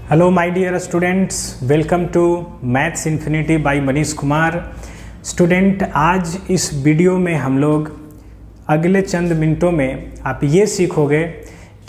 Hello my dear students, welcome to maths infinity by Manish Kumar. Student, आज इस video में हम लोग अगले चंद मिनटों में आप ये सीखोगे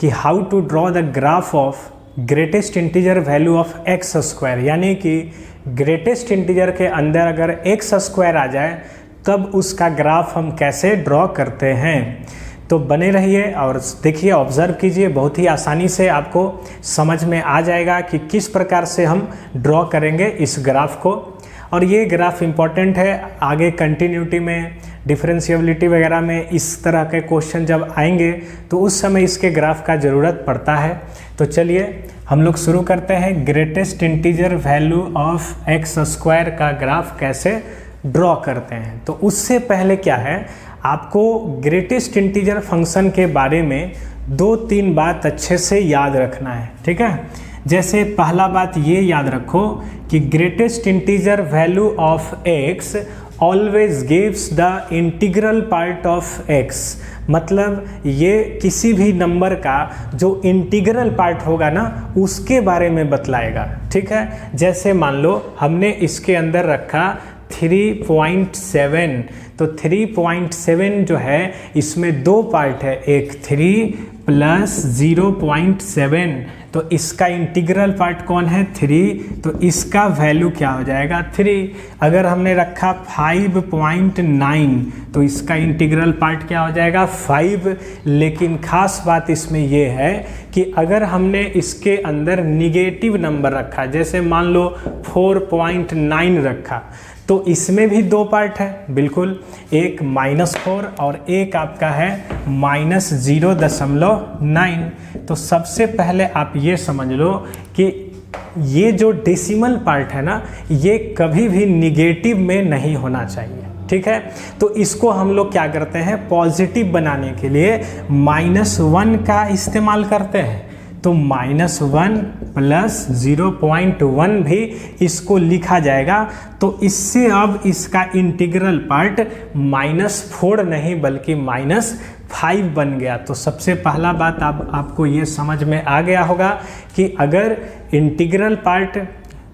कि how to draw the graph of greatest integer value of x square, यानी कि ग्रेटेस्ट इंटीजर के अंदर अगर एक्स स्क्वायर आ जाए तब उसका ग्राफ हम कैसे ड्रॉ करते हैं। तो बने रहिए और देखिए, ऑब्जर्व कीजिए, बहुत ही आसानी से आपको समझ में आ जाएगा कि किस प्रकार से हम ड्रॉ करेंगे इस ग्राफ को। और ये ग्राफ इम्पॉर्टेंट है, आगे कंटिन्यूटी में, डिफरेंशिएबिलिटी वगैरह में इस तरह के क्वेश्चन जब आएंगे तो उस समय इसके ग्राफ का ज़रूरत पड़ता है। तो चलिए हम लोग शुरू करते हैं। Greatest integer value of x square का ग्राफ कैसे ड्रॉ करते हैं। तो उससे पहले क्या है, आपको ग्रेटेस्ट इंटीजर फंक्शन के बारे में 2-3 बात अच्छे से याद रखना है, ठीक है। जैसे पहला बात ये याद रखो कि greatest integer value of x always gives the integral part of x. मतलब ये किसी भी नंबर का जो इंटीग्रल पार्ट होगा ना उसके बारे में बतलाएगा, ठीक है। जैसे मान लो हमने इसके अंदर रखा 3.7, तो 3.7 जो है इसमें 2 पार्ट है, एक 3 प्लस 0.7, तो इसका इंटीग्रल पार्ट कौन है 3, तो इसका वैल्यू क्या हो जाएगा 3। अगर हमने रखा 5.9 तो इसका इंटीग्रल पार्ट क्या हो जाएगा 5। लेकिन खास बात इसमें यह है कि अगर हमने इसके अंदर निगेटिव नंबर रखा, जैसे मान लो 4.9 रखा, तो इसमें भी 2 पार्ट है, बिल्कुल, एक -4 और एक आपका है -0.9। तो सबसे पहले आप ये समझ लो कि ये जो डेसिमल पार्ट है ना, ये कभी भी निगेटिव में नहीं होना चाहिए, ठीक है। तो इसको हम लोग क्या करते हैं, पॉजिटिव बनाने के लिए -1 का इस्तेमाल करते हैं। तो -1 प्लस 0.1 भी इसको लिखा जाएगा। तो इससे अब इसका इंटीग्रल पार्ट -4 नहीं बल्कि -5 बन गया। तो सबसे पहला बात आपको ये समझ में आ गया होगा कि अगर इंटीग्रल पार्ट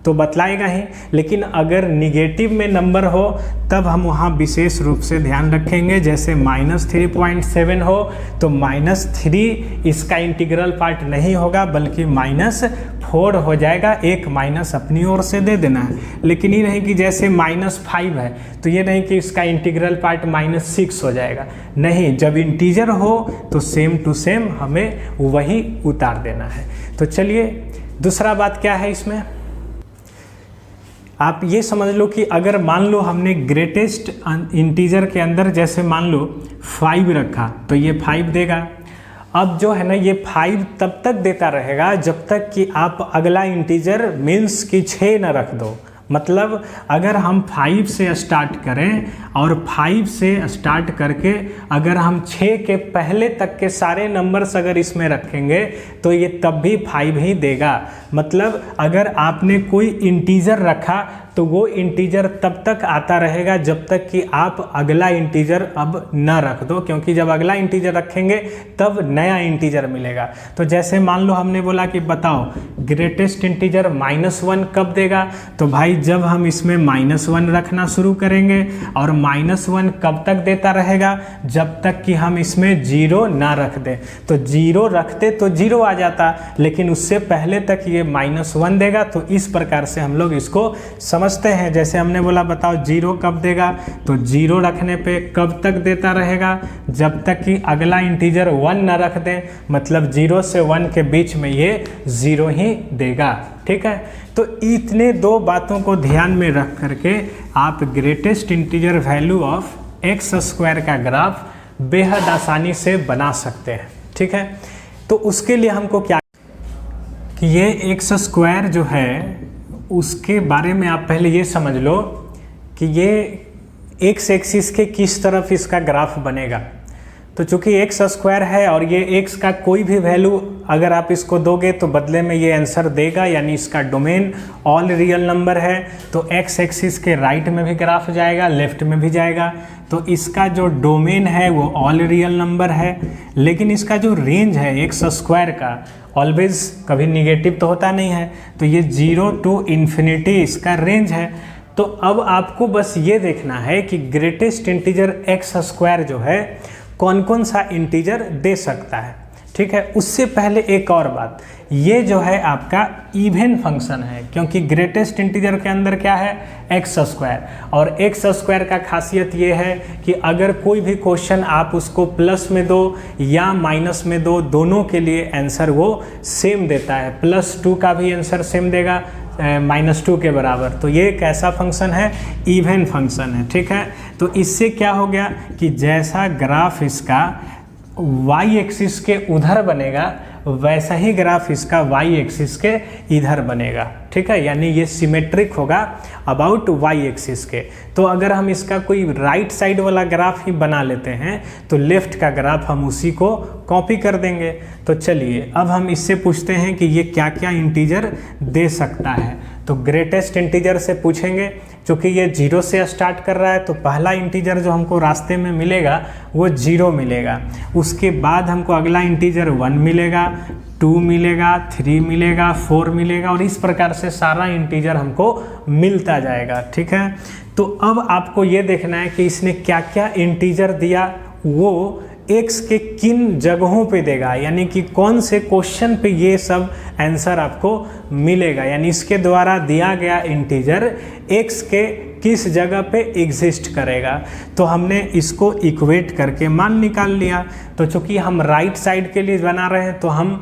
तो बतलाएगा ही, लेकिन अगर निगेटिव में नंबर हो तब हम वहाँ विशेष रूप से ध्यान रखेंगे। जैसे -3.7 हो तो -3 इसका इंटीग्रल पार्ट नहीं होगा बल्कि -4 हो जाएगा। एक माइनस अपनी ओर से दे देना है, लेकिन ये नहीं कि जैसे -5 है तो ये नहीं कि इसका इंटीग्रल पार्ट -6 हो जाएगा। नहीं, जब इंटीजर हो तो सेम टू सेम हमें वही उतार देना है। तो चलिए, दूसरा बात क्या है इसमें, आप ये समझ लो कि अगर मान लो हमने ग्रेटेस्ट इंटीजर के अंदर जैसे मान लो 5 रखा तो ये 5 देगा। अब जो है ना ये 5 तब तक देता रहेगा जब तक कि आप अगला इंटीजर मीन्स कि 6 न रख दो। मतलब अगर हम 5 से स्टार्ट करें और 5 से स्टार्ट करके अगर हम 6 के पहले तक के सारे नंबर्स अगर इसमें रखेंगे तो ये तब भी 5 ही देगा। मतलब अगर आपने कोई इंटीजर रखा तो वो इंटीजर तब तक आता रहेगा जब तक कि आप अगला इंटीजर अब न रख दो, क्योंकि जब अगला इंटीजर रखेंगे तब नया इंटीजर मिलेगा। तो जैसे मान लो हमने बोला कि बताओ ग्रेटेस्ट इंटीजर -1 कब देगा, तो भाई जब हम इसमें -1 रखना शुरू करेंगे। और -1 कब तक देता रहेगा, जब तक कि हम इसमें 0 ना रख दें। तो 0 रखते तो 0 आ जाता, लेकिन उससे पहले तक ये -1 देगा। तो इस प्रकार से हम लोग इसको समझते हैं। जैसे हमने बोला बताओ 0 कब देगा, तो 0 रखने पे कब तक देता रहेगा, जब तक कि अगला इंटीजर 1 ना रख दें। मतलब 0 से 1 के बीच में ये 0 ही देगा, ठीक है। तो इतने 2 बातों को ध्यान में रख करके आप greatest integer value of x square का ग्राफ बेहद आसानी से बना सकते हैं, ठीक है। तो उसके लिए हमको क्या कि ये एक्स स्क्वायर जो है उसके बारे में आप पहले ये समझ लो कि ये एक्स एक्सिस के किस तरफ इसका ग्राफ बनेगा। तो चूंकि एक्स स्क्वायर है और ये एक्स का कोई भी वैल्यू अगर आप इसको दोगे तो बदले में ये आंसर देगा, यानी इसका डोमेन ऑल रियल नंबर है। तो एक्स एक्सिस के राइट में भी ग्राफ जाएगा, लेफ्ट में भी जाएगा, तो इसका जो डोमेन है वो ऑल रियल नंबर है। लेकिन इसका जो रेंज है एक्स स्क्वायर का ऑलवेज कभी निगेटिव तो होता नहीं है, तो ये 0 टू इन्फिनिटी इसका रेंज है। तो अब आपको बस ये देखना है कि ग्रेटेस्ट इंटीजर एक्स स्क्वायर जो है कौन कौन सा इंटीजर दे सकता है, ठीक है। उससे पहले एक और बात, ये जो है आपका इवन फंक्शन है, क्योंकि ग्रेटेस्ट इंटीजर के अंदर क्या है, एक्स स्क्वायर, और एक्स स्क्वायर का खासियत ये है कि अगर कोई भी क्वेश्चन आप उसको प्लस में दो या माइनस में दो, दोनों के लिए आंसर वो सेम देता है। +2 का भी आंसर सेम देगा -2 के बराबर। तो ये एक ऐसा फंक्शन है, इवन फंक्शन है, ठीक है। तो इससे क्या हो गया कि जैसा ग्राफ इसका y एक्सिस के उधर बनेगा वैसा ही ग्राफ इसका y एक्सिस के इधर बनेगा, ठीक है। यानी ये सिमेट्रिक होगा अबाउट y एक्सिस के। तो अगर हम इसका कोई राइट साइड वाला ग्राफ ही बना लेते हैं तो लेफ्ट का ग्राफ हम उसी को कॉपी कर देंगे। तो चलिए अब हम इससे पूछते हैं कि ये क्या क्या इंटीजर दे सकता है। तो ग्रेटेस्ट इंटीजर से पूछेंगे, क्योंकि ये 0 से स्टार्ट कर रहा है, तो पहला इंटीजर जो हमको रास्ते में मिलेगा वो 0 मिलेगा। उसके बाद हमको अगला इंटीजर 1 मिलेगा, 2 मिलेगा, 3 मिलेगा, 4 मिलेगा, और इस प्रकार से सारा इंटीजर हमको मिलता जाएगा, ठीक है। तो अब आपको ये देखना है कि इसने क्या क्या इंटीजर दिया, वो एक्स के किन जगहों पे देगा, यानी कि कौन से क्वेश्चन पे ये सब आंसर आपको मिलेगा, यानी इसके द्वारा दिया गया इंटीजर एक्स के किस जगह पे एग्जिस्ट करेगा। तो हमने इसको इक्वेट करके मान निकाल लिया। तो चूंकि हम राइट साइड के लिए बना रहे हैं तो हम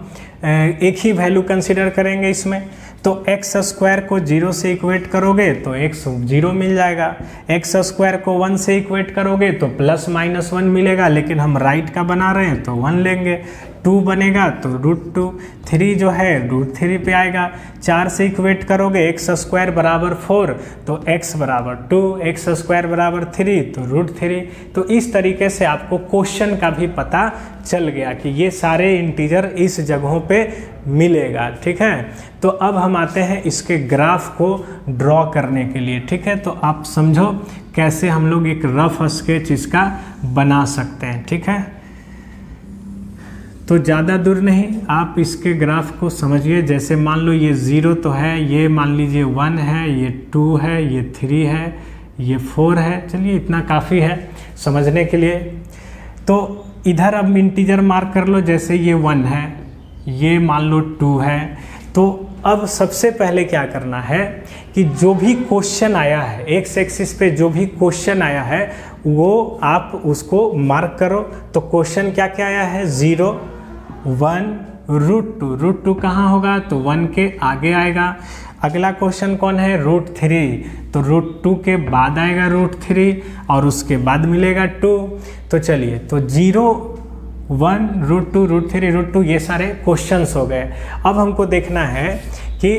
एक ही वैल्यू कंसिडर करेंगे इसमें। तो एक्स स्क्वायर को 0 से इक्वेट करोगे तो एक्स 0 मिल जाएगा, एक्स स्क्वायर को 1 से इक्वेट करोगे तो +-1 मिलेगा, लेकिन हम राइट का बना रहे हैं तो 1 लेंगे। 2 बनेगा तो √2, 3 जो है √3 पे आएगा। 4 से इक्वेट करोगे एक्स स्क्वायर बराबर 4 तो x बराबर 2, एक्स स्क्वायर बराबर 3 तो √3। तो इस तरीके से आपको क्वेश्चन का भी पता चल गया कि ये सारे इंटीजर इस जगहों पे मिलेगा, ठीक है। तो अब हम आते हैं इसके ग्राफ को ड्रॉ करने के लिए, ठीक है। तो आप समझो कैसे हम लोग एक रफ स्केच इसका बना सकते हैं, ठीक है। तो ज़्यादा दूर नहीं, आप इसके ग्राफ को समझिए। जैसे मान लो ये 0 तो है, ये मान लीजिए 1 है, ये 2 है, ये 3 है, ये 4 है। चलिए इतना काफ़ी है समझने के लिए। तो इधर अब इंटीजर मार्क कर लो, जैसे ये 1 है, ये मान लो 2 है। तो अब सबसे पहले क्या करना है कि जो भी क्वेश्चन आया है एक्स एक्सिस पे, जो भी क्वेश्चन आया है वो आप उसको मार्क करो। तो क्वेश्चन क्या क्या आया है, 0, 1, √2। √2 कहाँ होगा, तो 1 के आगे आएगा। अगला क्वेश्चन कौन है, √3, तो √2 के बाद आएगा √3 और उसके बाद मिलेगा 2। तो चलिए, तो 0, 1, √2, √3, √2 ये सारे क्वेश्चंस हो गए। अब हमको देखना है कि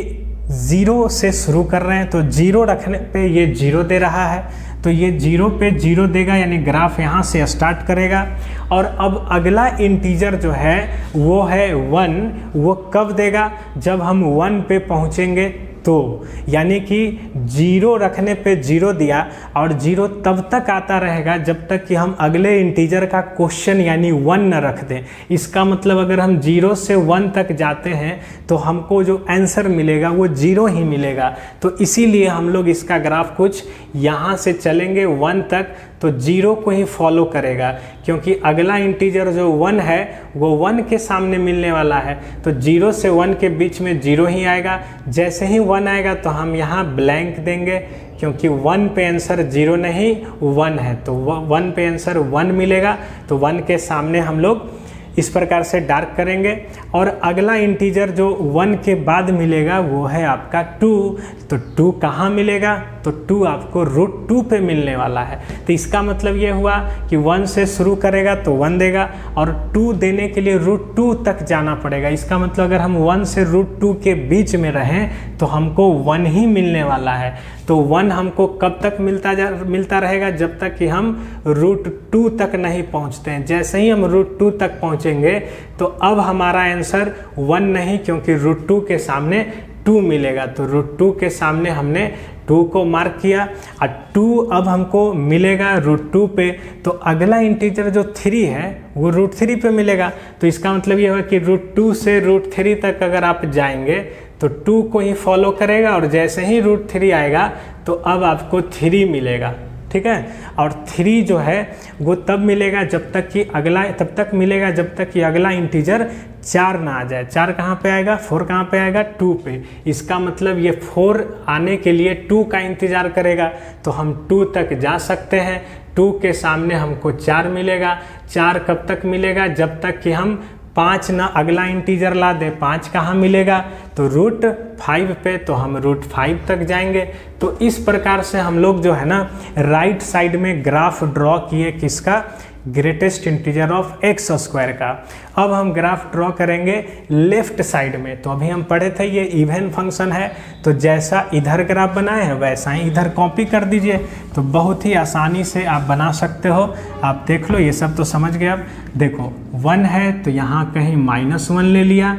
0 से शुरू कर रहे हैं, तो 0 रखने पे ये 0 दे रहा है, तो ये 0 पे 0 देगा, यानी ग्राफ यहाँ से स्टार्ट करेगा। और अब अगला इंटीजर जो है वो है 1, वो कब देगा, जब हम 1 पे पहुँचेंगे तो, यानी कि 0 रखने पे 0 दिया और 0 तब तक आता रहेगा जब तक कि हम अगले इंटीजर का क्वेश्चन यानी 1 न रख दें। इसका मतलब अगर हम 0 से 1 तक जाते हैं तो हमको जो आंसर मिलेगा वो 0 ही मिलेगा। तो इसीलिए हम लोग इसका ग्राफ कुछ यहाँ से चलेंगे 1 तक, तो 0 को ही फॉलो करेगा, क्योंकि अगला इंटीजर जो 1 है वो 1 के सामने मिलने वाला है। तो 0 से 1 के बीच में 0 ही आएगा। जैसे ही 1 आएगा तो हम यहाँ ब्लैंक देंगे, क्योंकि 1 पे आंसर 0 नहीं 1 है, तो 1 पे आंसर 1 मिलेगा। तो 1 के सामने हम लोग इस प्रकार से डार्क करेंगे। और अगला इंटीजर जो 1 के बाद मिलेगा वो है आपका 2। तो 2 कहाँ मिलेगा, तो 2 आपको √2 पे मिलने वाला है। तो इसका मतलब ये हुआ कि 1 से शुरू करेगा तो 1 देगा, और 2 देने के लिए √2 तक जाना पड़ेगा। इसका मतलब अगर हम 1 से √2 के बीच में रहें तो हमको 1 ही मिलने वाला है। तो 1 हमको कब तक मिलता रहेगा, जब तक कि हम √2 तक नहीं पहुंचते हैं। जैसे ही हम √2 तक पहुंचे पहुँचेंगे तो अब हमारा आंसर 1 नहीं, क्योंकि √2 के सामने 2 मिलेगा। तो √2 के सामने हमने 2 को मार्क किया और 2 अब हमको मिलेगा √2 पे। तो अगला इंटीजर जो 3 है वो √3 पे मिलेगा। तो इसका मतलब ये होगा कि √2 से √3 तक अगर आप जाएंगे तो 2 को ही फॉलो करेगा, और जैसे ही √3 आएगा तो अब आपको 3 मिलेगा, ठीक है। और 3 जो है वो तब मिलेगा जब तक कि तब तक मिलेगा जब तक कि अगला इंटीजर 4 ना आ जाए। 4 कहाँ पे आएगा, 4 कहाँ पे आएगा, 2 पे। इसका मतलब ये 4 आने के लिए 2 का इंतज़ार करेगा, तो हम 2 तक जा सकते हैं। 2 के सामने हमको 4 मिलेगा। 4 कब तक मिलेगा, जब तक कि हम 5 ना अगला इंटीजर ला दे। 5 कहाँ मिलेगा, तो √5 पे, तो हम √5 तक जाएंगे। तो इस प्रकार से हम लोग जो है ना राइट साइड में ग्राफ ड्रॉ किए, किसका, ग्रेटेस्ट इंटीजर ऑफ x² का। अब हम ग्राफ ड्रॉ करेंगे लेफ्ट साइड में। तो अभी हम पढ़े थे ये इवन फंक्शन है, तो जैसा इधर ग्राफ बनाए हैं वैसा ही इधर कॉपी कर दीजिए। तो बहुत ही आसानी से आप बना सकते हो। आप देख लो, ये सब तो समझ गए। अब देखो 1 है तो यहाँ कहीं -1 ले लिया,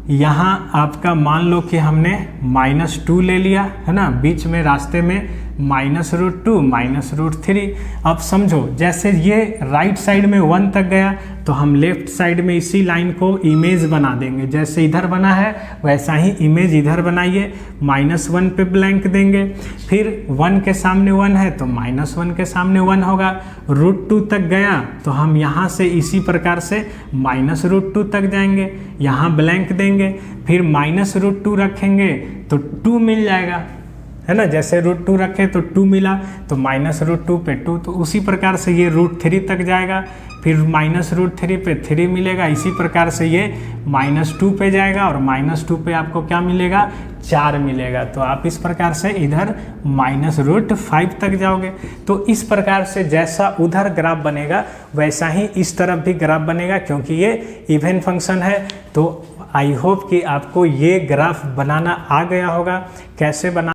यहाँ आपका मान लो कि हमने -2 ले लिया, है ना, बीच में रास्ते में -√2 -√3। अब समझो जैसे ये राइट साइड में 1 तक गया तो हम लेफ्ट साइड में इसी लाइन को इमेज बना देंगे। जैसे इधर बना है वैसा ही इमेज इधर बनाइए। -1 पे ब्लैंक देंगे, फिर 1 के सामने 1 है तो -1 के सामने 1 होगा। √2 तक गया तो हम यहाँ से इसी प्रकार से -√2 तक जाएंगे, यहाँ ब्लैंक देंगे, फिर -√2 रखेंगे तो 2 मिल जाएगा, है ना। जैसे √2 रखे तो 2 मिला, तो -√2 पे 2, तो उसी प्रकार से ये √3 तक जाएगा, फिर -√3 पे 3 मिलेगा। इसी प्रकार से ये -2 पे जाएगा, और -2 पे आपको क्या मिलेगा, 4 मिलेगा। तो आप इस प्रकार से इधर -√5 तक जाओगे। तो इस प्रकार से जैसा उधर ग्राफ बनेगा वैसा ही इस तरफ भी ग्राफ बनेगा, क्योंकि ये इवन फंक्शन है। तो आई होप कि आपको ये ग्राफ बनाना आ गया होगा। कैसे बना